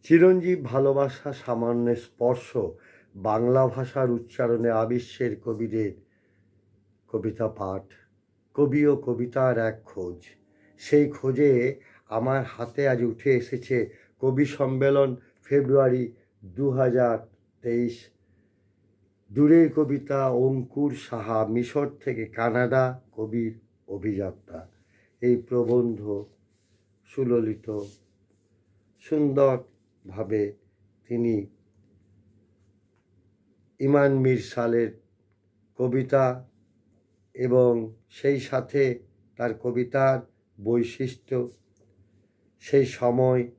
চিরঞ্জীব ভালোবাসা সামান্য স্পর্শ বাংলা ভাষার উচ্চারণে আবিষ্যের কবিদের কবিতা পাঠ, কবি ও কবিতার এক খোঁজ। সেই খোঁজে আমার হাতে আজ উঠে এসেছে কবি সম্মেলন ফেব্রুয়ারি 2023। দূরের কবিতা অঙ্কুর সাহা, মিশর থেকে কানাডা, কবির অভিযাত্রা। এই প্রবন্ধ সুললিত সুন্দরভাবে তিনি ইমান মিরসালের কবিতা এবং সেই সাথে তার কবিতার বৈশিষ্ট্য, সেই সময়কে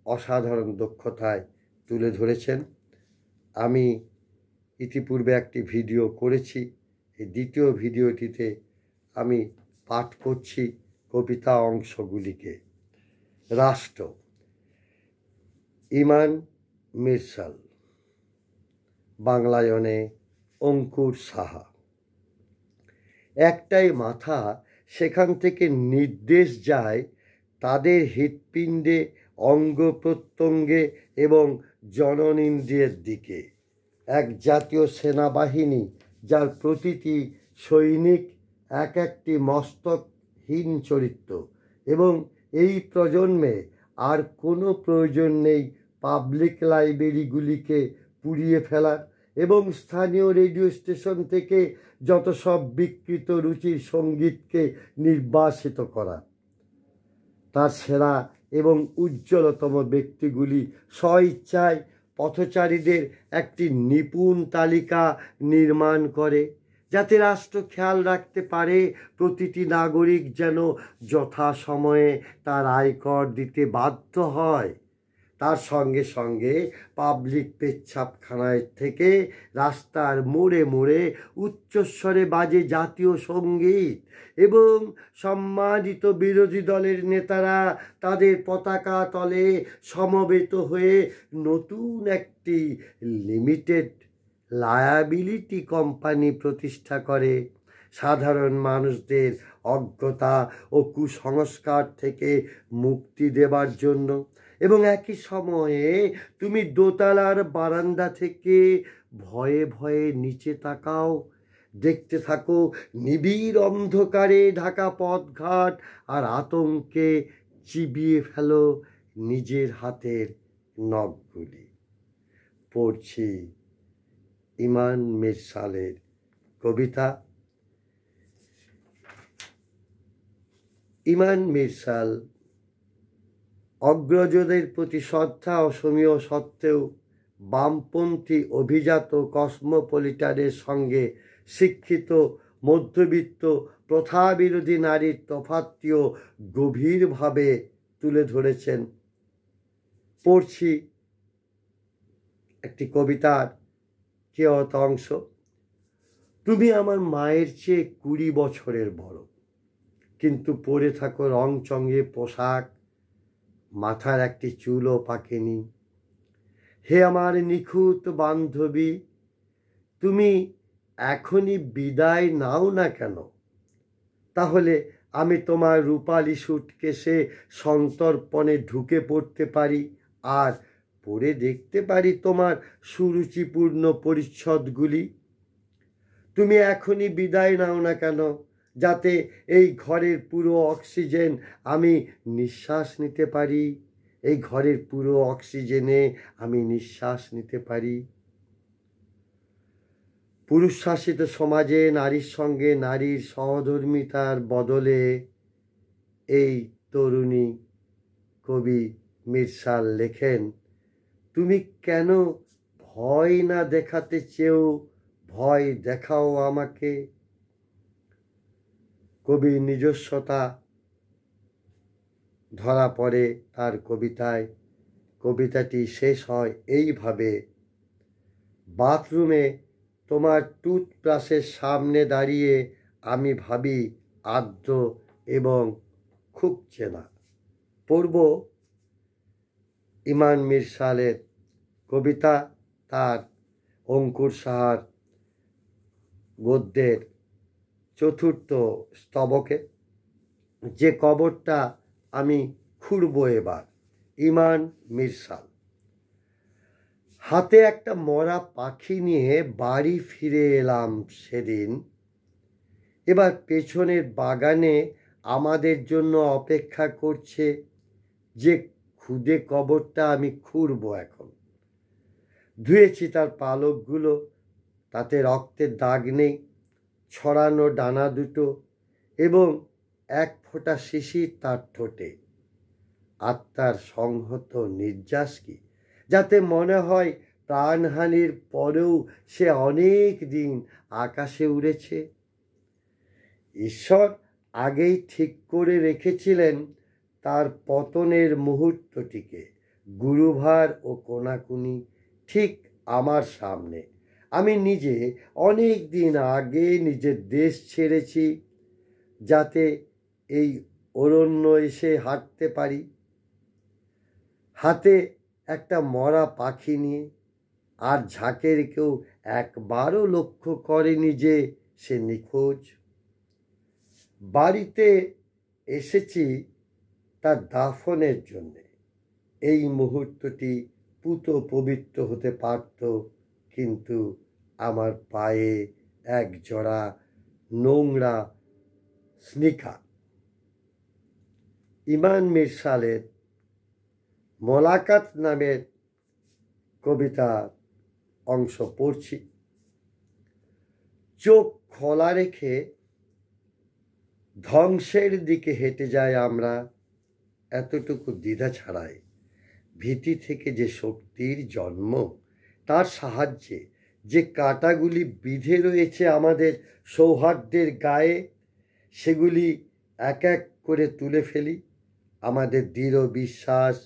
অসাধারণ দক্ষতায় তুলে ধরেছেন। আমি ইতিপূর্বে একটি ভিডিও করেছি, এই দ্বিতীয় ভিডিওটিতে আমি পাঠ করছি কবিতা অংশগুলিকে। রাষ্ট্র, ইমান মিরসাল, বাংলায়নে অঙ্কুর সাহা। একটাই মাথা, সেখান থেকে নির্দেশ যায় তাদের হৃৎপিণ্ডে, অঙ্গ প্রত্যঙ্গে এবং জননেন্দ্রিয়ের দিকে। এক জাতীয় সেনাবাহিনী যার প্রতিটি সৈনিক এক একটি মস্তকহীন চরিত্র, এবং এই প্রজন্মে আর কোনো প্রয়োজন নেই পাবলিক লাইব্রেরিগুলিকে পুড়িয়ে ফেলার এবং স্থানীয় রেডিও স্টেশন থেকে যত সব বিকৃত রুচির সঙ্গীতকে নির্বাসিত করা। তার সেরা এবং উজ্জ্বলতম ব্যক্তিগুলি স্বইচ্ছায় পথচারীদের একটি নিপুণ তালিকা নির্মাণ করে, যাতে রাষ্ট্র খেয়াল রাখতে পারে প্রতিটি নাগরিক যেন যথাসময়ে তার আয়কর দিতে বাধ্য হয়। তার সঙ্গে সঙ্গে পাবলিক পেচ্ছাপখানায় থেকে রাস্তার মোড়ে মোড়ে উচ্চস্বরে বাজে জাতীয় সঙ্গীত, এবং সম্মানিত বিরোধী দলের নেতারা তাদের পতাকা তলে সমবেত হয়ে নতুন একটি লিমিটেড লায়াবিলিটি কোম্পানি প্রতিষ্ঠা করে সাধারণ মানুষদের অজ্ঞতা ও কুসংস্কার থেকে মুক্তি দেবার জন্য। এবং একই সময়ে তুমি দোতলার বারান্দা থেকে ভয়ে ভয়ে নিচে তাকাও, দেখতে থাকো নিবিড় অন্ধকারে ঢাকা পথঘাট, আর আতঙ্কে চিবিয়ে ফেলো নিজের হাতের নখগুলি। পড়ছি ইমান মিরসালের কবিতা। ইমান মিরসাল অগ্রজদের প্রতি শ্রদ্ধা অসমীয় সত্ত্বেও বামপন্থী অভিজাত কসমোপলিটানের সঙ্গে শিক্ষিত মধ্যবিত্ত প্রথাবিরোধী নারীর তফাৎটিও গভীরভাবে তুলে ধরেছেন। পড়ছি একটি কবিতার কেয়ত অংশ। তুমি আমার মায়ের চেয়ে 20 বছরের বড়, কিন্তু পরে থাকো রংচঙে পোশাক, মাথার একটি চুলও পাকেনি। হে আমার নিখুঁত বান্ধবী, তুমি এখনই বিদায় নাও না কেন? তাহলে আমি তোমার রূপালী সুটকেসে সন্তর্পণে ঢুকে পড়তে পারি, আর পরে দেখতে পারি তোমার সুরুচিপূর্ণ পরিচ্ছদগুলি। তুমি এখনই বিদায় নাও না কেন, যাতে এই ঘরের পুরো অক্সিজেন আমি নিঃশ্বাস নিতে পারি, এই ঘরের পুরো অক্সিজেনে আমি নিঃশ্বাস নিতে পারি। পুরুষ শাসিত সমাজে নারীর সঙ্গে নারীর সহধর্মিতার বদলে এই তরুণী কবি মিরসাল লেখেন, তুমি কেন ভয় না দেখাতে চেয়েও ভয় দেখাও আমাকে। কবির নিজস্বতা ধরা পড়ে তার কবিতায়। কবিতাটি শেষ হয় এইভাবে, বাথরুমে তোমার টুথব্রাশের সামনে দাঁড়িয়ে আমি ভাবি আর্দ্র এবং খুব চেনা। পড়ব ইমান মিরসালের কবিতা তার অঙ্কুর সাহার গদ্যের 4th স্তবকে। যে কবরটা আমি খুঁড়ব এবার। ইমান মিরসাল। হাতে একটা মরা পাখি নিয়ে বাড়ি ফিরে এলাম সেদিন। এবার পেছনের বাগানে আমাদের জন্য অপেক্ষা করছে যে খুদে কবরটা আমি খুঁড়ব এখন। ধুয়েছি তার পালকগুলো, তাতে রক্তের দাগ নেই, ছড়ানো ডানা দুটো এবং এক ফোঁটা শিশির তার ঠোঁটে। আত্মার সংহত নির্যাস কি, যাতে মনে হয় প্রাণহানির পরেও সে অনেক দিন আকাশে উড়েছে। ঈশ্বর আগেই ঠিক করে রেখেছিলেন তার পতনের মুহূর্তটিকে, গুরুভার ও কোনাকুনি ঠিক আমার সামনে। আমি নিজে অনেক দিন আগে নিজের দেশ ছেড়েছি যাতে এই অরণ্য এসে হাঁটতে পারি, হাতে একটা মরা পাখি নিয়ে। আর ঝাঁকের কেউ একবারও লক্ষ্য করেনি যে সে নিখোঁজ। বাড়িতে এসেছি তার দাফনের জন্যে। এই মুহূর্তটি পুত পবিত্র হতে পারত, কিন্তু আমার পায়ে এক জোড়া নোংরা স্নিকার। ইমান মিরসালের মোলাকাত নামের কবিতার অংশ পড়ছি। চোখ খোলা রেখে ধ্বংসের দিকে হেঁটে যাই আমরা, এতটুকু দ্বিধা ছাড়াই। ভীতি থেকে যে শক্তির জন্ম, তার সাহায্যে যে কাঁটাগুলি বিঁধে রয়েছে আমাদের সৌহার্দ্যের গায়ে, সেগুলি এক এক করে তুলে ফেলি। আমাদের দৃঢ় বিশ্বাস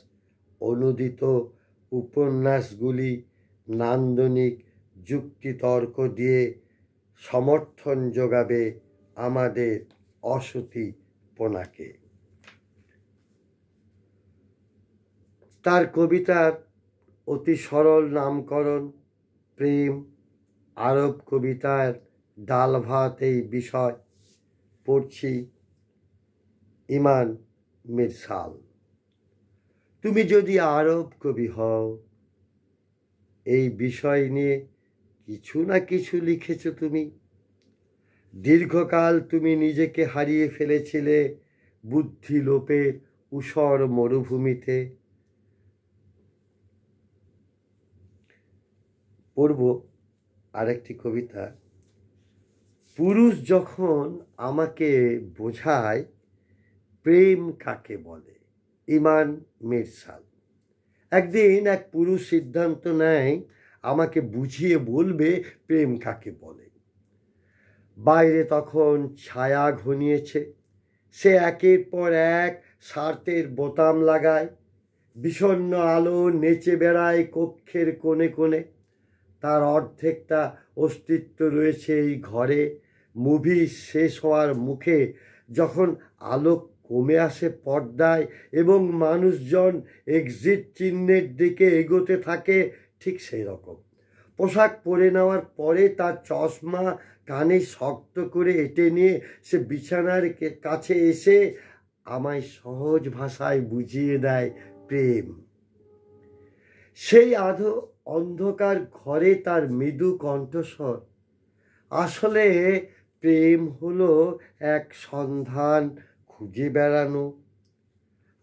অনুদিত উপন্যাসগুলি নান্দনিক যুক্তিতর্ক দিয়ে সমর্থন যোগাবে আমাদের অসতিপনাকে। তার কবিতার অতি সরল নামকরণ প্রেম। আরব কবিতার ডাল ভাত এই বিষয়। পড়ছি ইমান মিরসাল। তুমি যদি আরব কবি হও, এই বিষয় নিয়ে কিছু না কিছু লিখেছ তুমি। দীর্ঘকাল তুমি নিজেকে হারিয়ে ফেলেছিলে বুদ্ধিলোপের ঊষর মরুভূমিতে। পড়ব আরেকটি কবিতা। পুরুষ যখন আমাকে বোঝায় প্রেম কাকে বলে। ইমান মিরসাল। একদিন এক পুরুষ সিদ্ধান্ত নেয় আমাকে বুঝিয়ে বলবে প্রেম কাকে বলে। বাইরে তখন ছায়া ঘনিয়েছে। সে একের পর এক স্বার্থের বোতাম লাগায়। বিষণ্ণ আলো নেচে বেড়ায় কক্ষের কোণে কোণে। তার অর্ধেকটা অস্তিত্ব রয়েছে এই ঘরে। মুভি শেষ হওয়ার মুখে যখন আলো কমে আসে পর্দায় এবং মানুষজন এক্সিট চিহ্নের দিকে এগোতে থাকে, ঠিক সেই রকম পোশাক পরে নেওয়ার পরে তার চশমা কানে শক্ত করে এঁটে নিয়ে সে বিছানার কাছে এসে আমায় সহজ ভাষায় বুঝিয়ে দেয় প্রেম। সেই অন্ধকার ঘরে তার মৃদু কণ্ঠস্বর। আসলে প্রেম হলো এক সন্ধান খুঁজে বেড়ানো।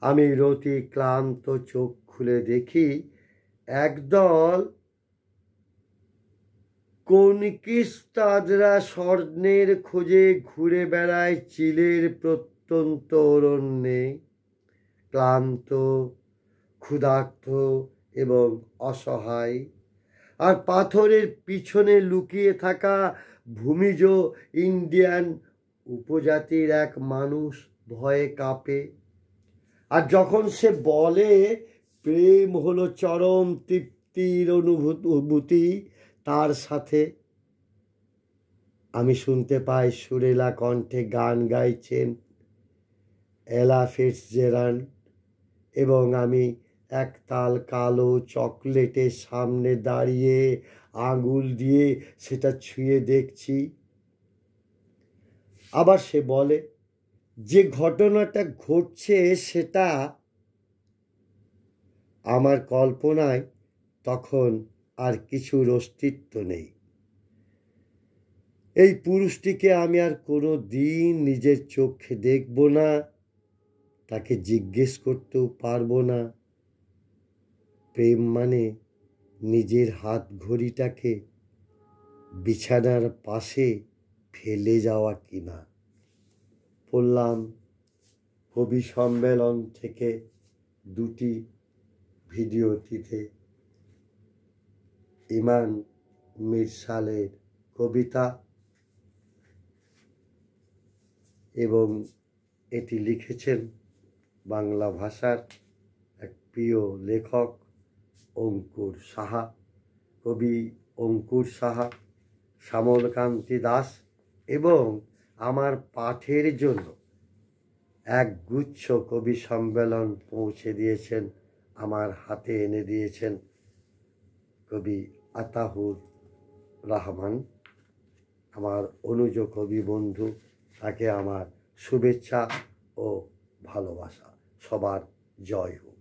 আমি রতি ক্লান্ত চোখ খুলে দেখি একদল কনকিস্তাদরা স্বর্ণের খোঁজে ঘুরে বেড়ায় চিলের প্রত্যন্ত অরণ্যে, ক্লান্ত, ক্ষুধার্ত এবং অসহায়। আর পাথরের পিছনে লুকিয়ে থাকা ভূমিজ ইন্ডিয়ান উপজাতির এক মানুষ ভয়ে কাঁপে। আর যখন সে বলে প্রেম হলো চরম তৃপ্তির অনুভূতি, তার সাথে আমি শুনতে পাই সুরেলা কণ্ঠে গান গাইছেন এলা ফিটজেরাল্ড, এবং আমি একতাল কালো চকলেটের সামনে দাঁড়িয়ে আঙুল দিয়ে সেটা ছুঁয়ে দেখছি। আবার সে বলে যে ঘটনাটা ঘটছে সেটা আমার কল্পনায় তখন আর কিছুর অস্তিত্ব নেই। এই পুরুষটিকে আমি আর কোনো দিন নিজের চোখে দেখব না, তাকে জিজ্ঞেস করতেও পারবো না প্রেম মানে নিজের হাত ঘড়িটাকে বিছানার পাশে ফেলে যাওয়া কিনা। পড়লাম কবি সম্মেলন থেকে দুটি ভিডিওটিতে ইমান মিরসালের কবিতা, এবং এটি লিখেছেন বাংলা ভাষার এক প্রিয় লেখক অঙ্কুর সাহা। কবি অঙ্কুর সাহা, শ্যামলকান্তি দাস এবং আমার পাঠের জন্য এক গুচ্ছ কবি সম্মেলন পৌঁছে দিয়েছেন, আমার হাতে এনে দিয়েছেন কবি আতাউর রহমান, আমার অনুজ কবি বন্ধু। তাকে আমার শুভেচ্ছা ও ভালোবাসা। সবার জয় হোক।